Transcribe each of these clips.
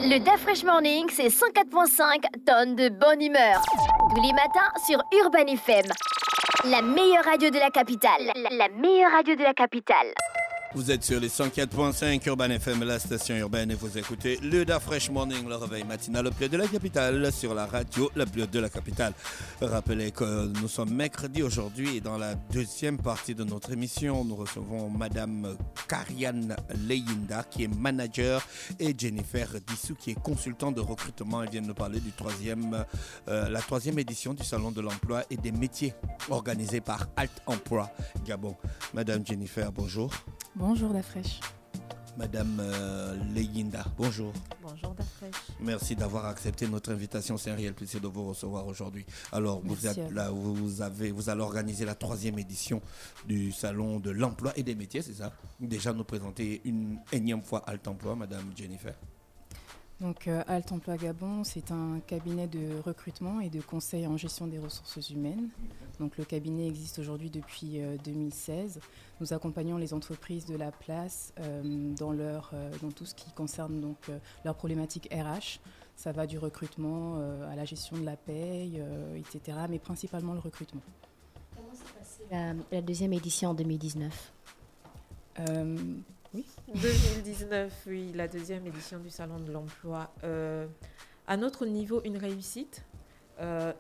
Le DaFresh Morning, c'est 104.5 tonnes de bonne humeur. Tous les matins sur Urban FM. La meilleure radio de la capitale. La meilleure radio de la capitale. Vous êtes sur les 104.5 Urban FM, la station urbaine, et vous écoutez le DaFresh Morning, le réveil matinal le plus de la capitale, sur la radio la plus de la capitale. Rappelez que nous sommes mercredi aujourd'hui et dans la deuxième partie de notre émission, nous recevons Madame Kariane Leyinda qui est manager et Jennifer Dissou qui est consultant de recrutement. Elles viennent nous parler du la troisième édition du Salon de l'Emploi et des métiers organisé par Alt Emploi Gabon. Madame Jennifer, bonjour. Bonjour DaFresh. Madame Leyinda, bonjour. Bonjour DaFresh. Merci d'avoir accepté notre invitation. C'est un réel plaisir de vous recevoir aujourd'hui. Alors, vous allez organiser la troisième édition du Salon de l'Emploi et des métiers, c'est ça? Déjà nous présenter une énième fois Alt Emploi, Madame Jennifer. Donc Alt Emploi Gabon, c'est un cabinet de recrutement et de conseil en gestion des ressources humaines. Donc le cabinet existe aujourd'hui depuis 2016. Nous accompagnons les entreprises de la place dans tout ce qui concerne leurs problématiques RH. Ça va du recrutement à la gestion de la paye, etc. Mais principalement le recrutement. Comment s'est passée la deuxième édition en 2019 Oui. 2019, oui, la deuxième édition du Salon de l'Emploi. À notre niveau, une réussite.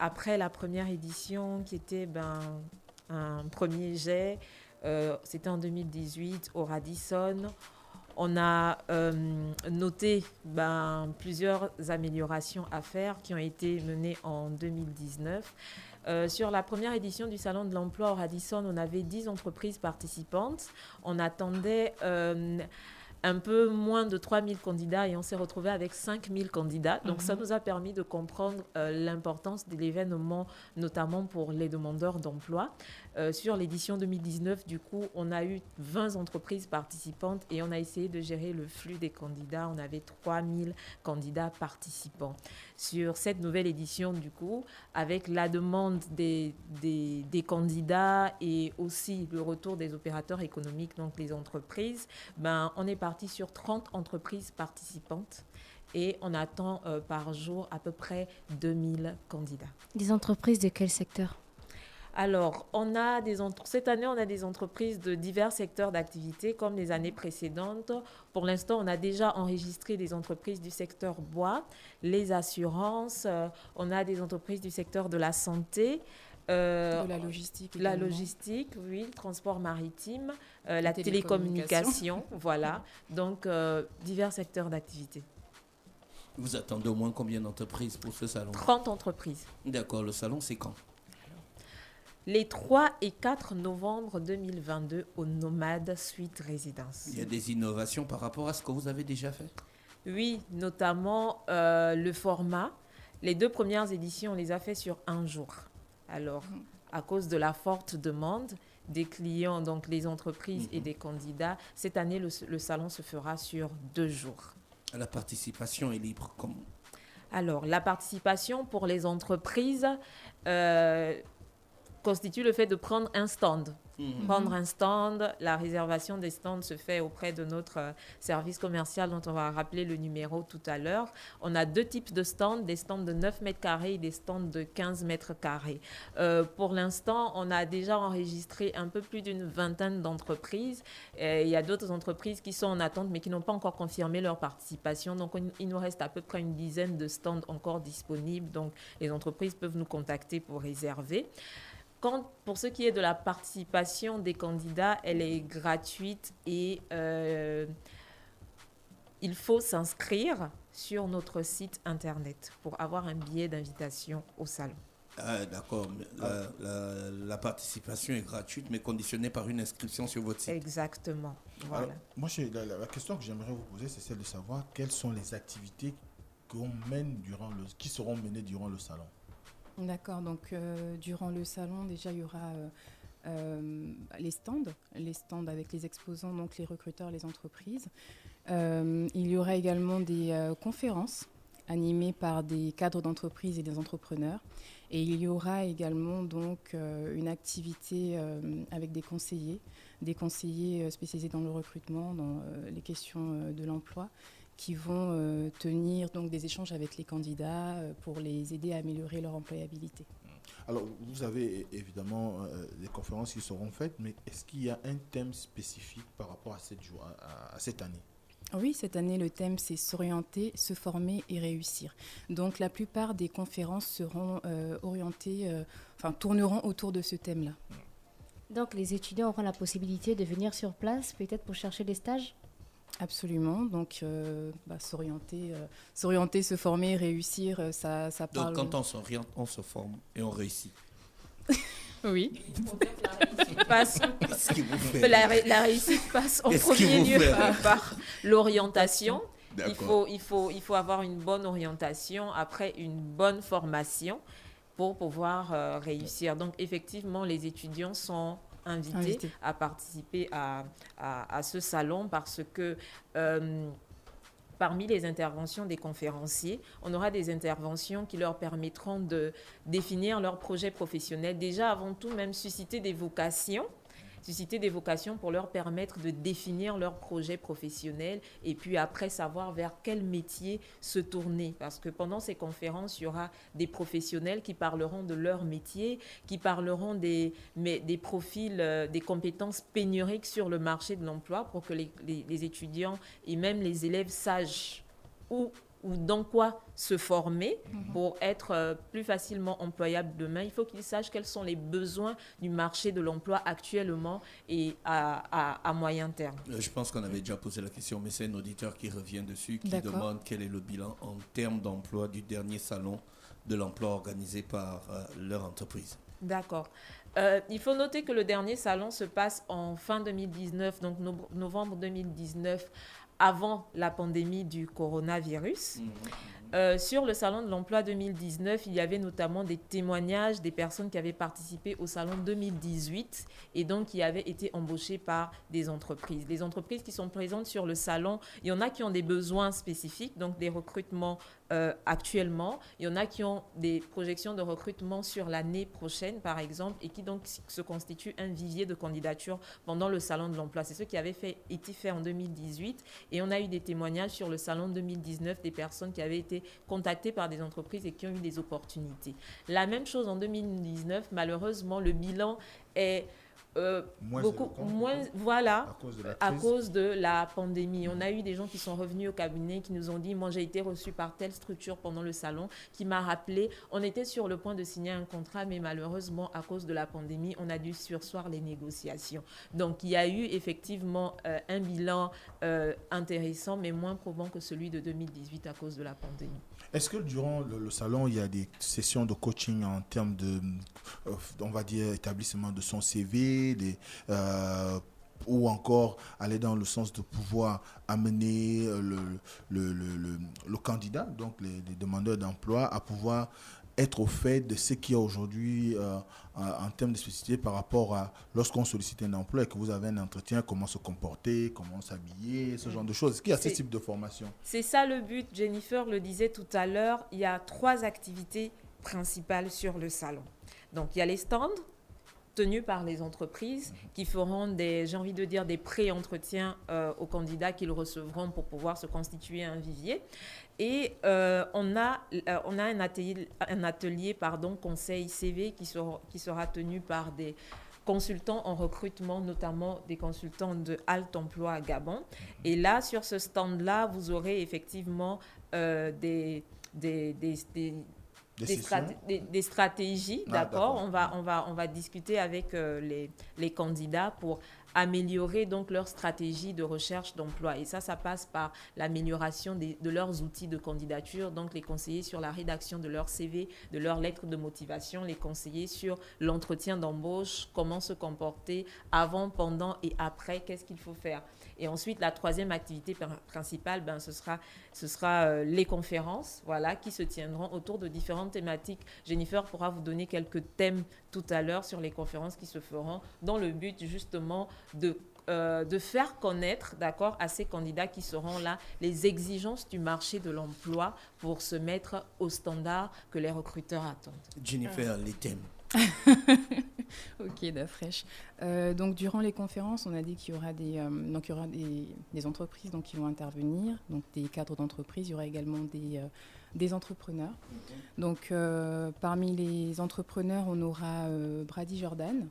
Après la première édition qui était un premier jet, c'était en 2018 au Radisson. On a noté plusieurs améliorations à faire qui ont été menées en 2019. Sur la première édition du Salon de l'Emploi au Radisson, on avait 10 entreprises participantes. On attendait un peu moins de 3000 candidats et on s'est retrouvé avec 5000 candidats. Donc, ça nous a permis de comprendre l'importance de l'événement, notamment pour les demandeurs d'emploi. Sur l'édition 2019, du coup, on a eu 20 entreprises participantes et on a essayé de gérer le flux des candidats. On avait 3000 candidats participants. Sur cette nouvelle édition, du coup, avec la demande des candidats et aussi le retour des opérateurs économiques, donc les entreprises, on est parti sur 30 entreprises participantes et on attend par jour à peu près 2000 candidats. Des entreprises de quel secteur ? Alors, cette année, on a des entreprises de divers secteurs d'activité comme les années précédentes. Pour l'instant, on a déjà enregistré des entreprises du secteur bois, les assurances, on a des entreprises du secteur de la santé, de la logistique également. La logistique, oui, le transport maritime, la télécommunication, voilà. Donc, divers secteurs d'activité. Vous attendez au moins combien d'entreprises pour ce salon? 30 entreprises. D'accord, le salon c'est quand? Les 3 et 4 novembre 2022 au Nomade Suite Résidence. Il y a des innovations par rapport à ce que vous avez déjà fait? Oui, notamment le format. Les 2 premières éditions, on les a fait sur 1 jour. Alors, à cause de la forte demande des clients, donc les entreprises et des candidats, cette année, le salon se fera sur 2 jours. La participation est libre, comment? Alors, la participation pour les entreprises constitue le fait de prendre un stand. Prendre un stand, la réservation des stands se fait auprès de notre service commercial dont on va rappeler le numéro tout à l'heure. On a 2 types de stands, des stands de 9 mètres carrés et des stands de 15 mètres carrés. Pour l'instant, on a déjà enregistré un peu plus d'une vingtaine d'entreprises. Il y a d'autres entreprises qui sont en attente mais qui n'ont pas encore confirmé leur participation. Donc, il nous reste à peu près une dizaine de stands encore disponibles. Donc, les entreprises peuvent nous contacter pour réserver. Pour ce qui est de la participation des candidats, elle est gratuite et il faut s'inscrire sur notre site internet pour avoir un billet d'invitation au salon. Ah, d'accord. La participation est gratuite mais conditionnée par une inscription sur votre site. Exactement. Voilà. Alors, moi, la question que j'aimerais vous poser, c'est celle de savoir quelles sont les activités qui seront menées durant le salon. D'accord, donc durant le salon, déjà, il y aura les stands avec les exposants, donc les recruteurs, les entreprises. Il y aura également des conférences animées par des cadres d'entreprise et des entrepreneurs. Et il y aura également donc une activité avec des conseillers spécialisés dans le recrutement, dans les questions de l'emploi, qui vont tenir donc des échanges avec les candidats pour les aider à améliorer leur employabilité. Alors, vous avez évidemment des conférences qui seront faites, mais est-ce qu'il y a un thème spécifique par rapport à cette année? Oui, cette année, le thème, c'est s'orienter, se former et réussir. Donc, la plupart des conférences seront tourneront autour de ce thème-là. Donc, les étudiants auront la possibilité de venir sur place, peut-être pour chercher des stages? Absolument. Donc, s'orienter, se former, réussir, ça parle... Donc, quand on s'oriente, on se forme et on réussit. Oui. Qu'est-ce qui vous fait? La réussite passe en premier lieu par l'orientation. Il faut avoir une bonne orientation, après une bonne formation pour pouvoir réussir. Donc, effectivement, les étudiants sont invités à participer à ce salon parce que parmi les interventions des conférenciers, on aura des interventions qui leur permettront de définir leur projet professionnel. Déjà, avant tout, même susciter des vocations pour leur permettre de définir leur projet professionnel et puis après savoir vers quel métier se tourner. Parce que pendant ces conférences, il y aura des professionnels qui parleront de leur métier, qui parleront des profils, des compétences pénuriques sur le marché de l'emploi pour que les étudiants et même les élèves sachent où ou dans quoi se former pour être plus facilement employable demain. Il faut qu'ils sachent quels sont les besoins du marché de l'emploi actuellement et à moyen terme. Je pense qu'on avait déjà posé la question, mais c'est un auditeur qui revient dessus, qui demande quel est le bilan en termes d'emploi du dernier salon de l'emploi organisé par leur entreprise. D'accord. Il faut noter que le dernier salon se passe en fin 2019, donc novembre 2019, avant la pandémie du coronavirus. Sur le salon de l'emploi 2019, il y avait notamment des témoignages des personnes qui avaient participé au salon 2018 et donc qui avaient été embauchées par des entreprises. Les entreprises qui sont présentes sur le salon, il y en a qui ont des besoins spécifiques, donc des recrutements actuellement. Il y en a qui ont des projections de recrutement sur l'année prochaine, par exemple, et qui donc se constituent un vivier de candidature pendant le salon de l'emploi. C'est ce qui avait été fait en 2018 et on a eu des témoignages sur le salon 2019 des personnes qui avaient été contactées par des entreprises et qui ont eu des opportunités. La même chose en 2019, malheureusement, le bilan est beaucoup moins, voilà, à cause de la pandémie. On a eu des gens qui sont revenus au cabinet qui nous ont dit, moi j'ai été reçu par telle structure pendant le salon, qui m'a rappelé, on était sur le point de signer un contrat, mais malheureusement à cause de la pandémie, on a dû surseoir les négociations. Donc il y a eu effectivement un bilan intéressant, mais moins probant que celui de 2018 à cause de la pandémie. Est-ce que durant le salon, il y a des sessions de coaching en termes de, on va dire, établissement de son CV, ou encore aller dans le sens de pouvoir amener le candidat, donc les demandeurs d'emploi, à pouvoir être au fait de ce qu'il y a aujourd'hui en termes de spécificité par rapport à lorsqu'on sollicite un emploi et que vous avez un entretien, comment se comporter, comment s'habiller, ce genre de choses. Est-ce qu'il y a ce type de formation? C'est ça le but. Jennifer le disait tout à l'heure, il y a 3 activités principales sur le salon. Donc, il y a les stands tenus par les entreprises qui feront des pré-entretiens aux candidats qu'ils recevront pour pouvoir se constituer un vivier. Et on a un atelier conseil CV qui sera tenu par des consultants en recrutement, notamment des consultants de Alt Emploi à Gabon. Et là, sur ce stand-là, vous aurez effectivement des stratégies, d'accord. On va discuter avec les candidats pour améliorer donc leur stratégie de recherche d'emploi. Et ça passe par l'amélioration de leurs outils de candidature, donc les conseiller sur la rédaction de leur CV, de leur lettre de motivation, les conseiller sur l'entretien d'embauche, comment se comporter avant, pendant et après, qu'est-ce qu'il faut faire. Et ensuite, la 3e activité principale, ce sera les conférences, voilà, qui se tiendront autour de différentes thématiques. Jennifer pourra vous donner quelques thèmes tout à l'heure sur les conférences qui se feront dans le but justement de faire connaître, d'accord, à ces candidats qui seront là, les exigences du marché de l'emploi pour se mettre aux standards que les recruteurs attendent. Jennifer, les thèmes. Ok, Dafresh. Donc, durant les conférences, on a dit qu'il y aura des entreprises donc, qui vont intervenir, donc des cadres d'entreprise. Il y aura également des entrepreneurs. Donc, parmi les entrepreneurs, on aura Brady Jordan,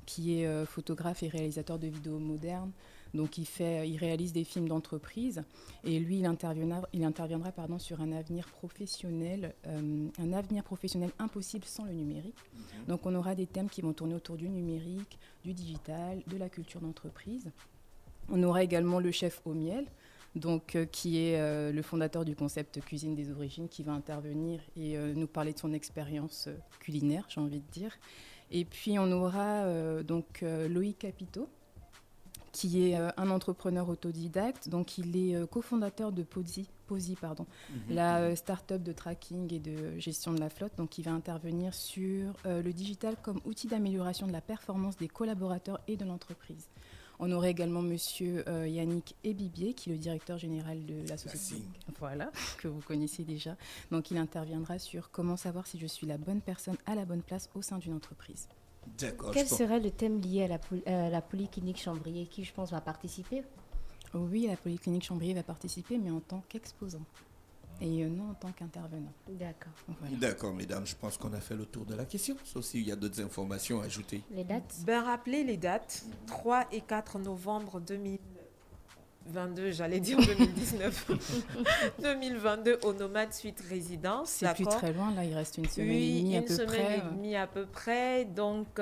qui est photographe et réalisateur de vidéos modernes. Donc, il réalise des films d'entreprise et lui, il interviendra sur un avenir professionnel impossible sans le numérique. Donc, on aura des thèmes qui vont tourner autour du numérique, du digital, de la culture d'entreprise. On aura également le chef Omiel, donc, qui est le fondateur du concept Cuisine des origines, qui va intervenir et nous parler de son expérience culinaire, j'ai envie de dire. Et puis, on aura Loïc Capito, qui est un entrepreneur autodidacte. Donc, il est cofondateur de Posi, la start-up de tracking et de gestion de la flotte. Donc, il va intervenir sur le digital comme outil d'amélioration de la performance des collaborateurs et de l'entreprise. On aurait également monsieur Yannick Ebibier, qui est le directeur général de la société. Voilà, que vous connaissez déjà. Donc, il interviendra sur comment savoir si je suis la bonne personne à la bonne place au sein d'une entreprise. D'accord. Quel serait le thème lié à la polyclinique Chambrier qui, je pense, va participer? Oui, la polyclinique Chambrier va participer, mais en tant qu'exposant et non en tant qu'intervenant. D'accord. Voilà. D'accord, mesdames, je pense qu'on a fait le tour de la question, sauf s'il y a d'autres informations à ajouter. Les dates? Rappelez les dates, 3 et 4 novembre 2022, j'allais dire 2019, 2022 au Nomade Suite Résidence. C'est plus très loin, là, il reste une semaine et demie à peu près. Une semaine et demie à peu près. Donc,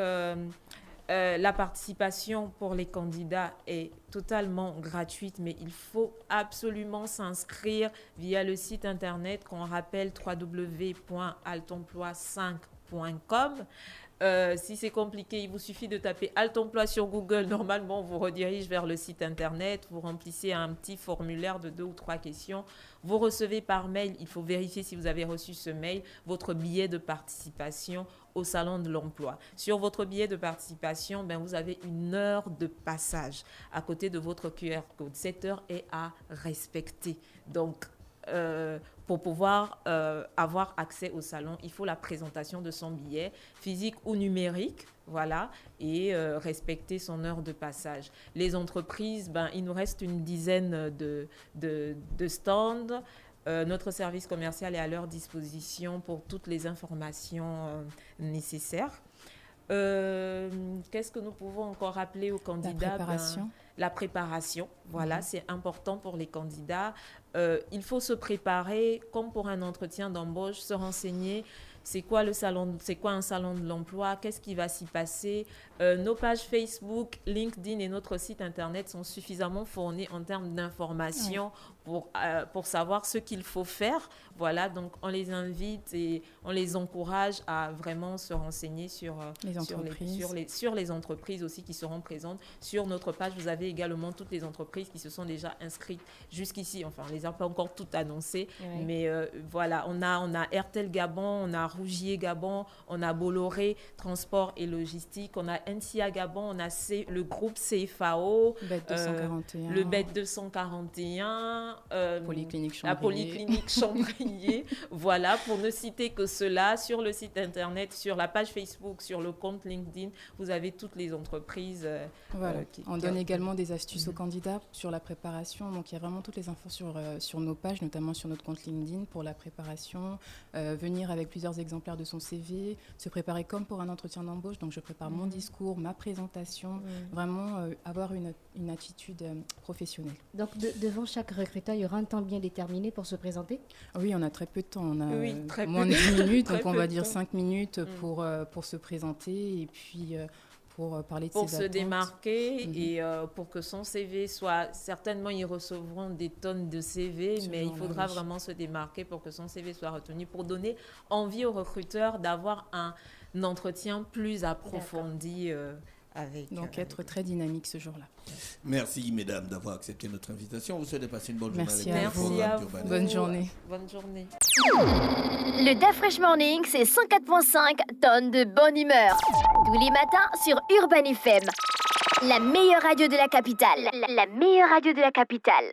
la participation pour les candidats est totalement gratuite, mais il faut absolument s'inscrire via le site internet qu'on rappelle www.altemploi5.com. Si c'est compliqué, il vous suffit de taper Alt Emploi sur Google. Normalement, on vous redirige vers le site internet. Vous remplissez un petit formulaire de 2 ou 3 questions. Vous recevez par mail, il faut vérifier si vous avez reçu ce mail, votre billet de participation au Salon de l'Emploi. Sur votre billet de participation, vous avez 1 heure de passage à côté de votre QR code. Cette heure est à respecter. Donc, pour pouvoir avoir accès au salon, il faut la présentation de son billet, physique ou numérique, voilà, et respecter son heure de passage. Les entreprises, il nous reste une dizaine de stands. Notre service commercial est à leur disposition pour toutes les informations nécessaires. Qu'est-ce que nous pouvons encore rappeler aux candidats? La préparation, voilà, c'est important pour les candidats. Il faut se préparer comme pour un entretien d'embauche, se renseigner. C'est quoi un salon de l'emploi? Qu'est-ce qui va s'y passer? Nos pages Facebook, LinkedIn et notre site internet sont suffisamment fournis en termes d'informations pour savoir ce qu'il faut faire. Voilà, donc on les invite et on les encourage à vraiment se renseigner sur les entreprises aussi qui seront présentes. Sur notre page, vous avez également toutes les entreprises qui se sont déjà inscrites jusqu'ici. Enfin, on ne les a pas encore toutes annoncées, mais voilà, on a Airtel Gabon, on a Rougier Gabon, on a Bolloré Transport et Logistique, on a NCA Gabon, on a le groupe CFAO, le BET 241, la Polyclinique Chambrier. Voilà, pour ne citer que cela, sur le site internet, sur la page Facebook, sur le compte LinkedIn, vous avez toutes les entreprises. On donne également des astuces aux candidats sur la préparation. Donc, il y a vraiment toutes les infos sur nos pages, notamment sur notre compte LinkedIn pour la préparation. Venir avec plusieurs exemplaires de son CV, se préparer comme pour un entretien d'embauche. Donc, je prépare mon discours, ma présentation, vraiment avoir une attitude professionnelle. Donc, devant chaque recruteur, il y aura un temps bien déterminé pour se présenter? Oui, on a très peu de temps. On a moins de 10 minutes, donc on va dire 5 minutes pour se présenter et puis pour parler de ses attentes. Pour se démarquer et pour que son CV soit... Certainement, ils recevront des tonnes de CV, mais il faudra vraiment se démarquer pour que son CV soit retenu, pour donner envie aux recruteurs d'avoir un entretien plus approfondi avec... Donc, être très dynamique ce jour-là. Merci, mesdames, d'avoir accepté notre invitation. Vous souhaitez passer une bonne journée. Merci à vous. Bonne journée. Bonne journée. Le Dafresh Morning, c'est 104.5 tonnes de bonne humeur. Tous les matins sur Urban FM. La meilleure radio de la capitale. La meilleure radio de la capitale.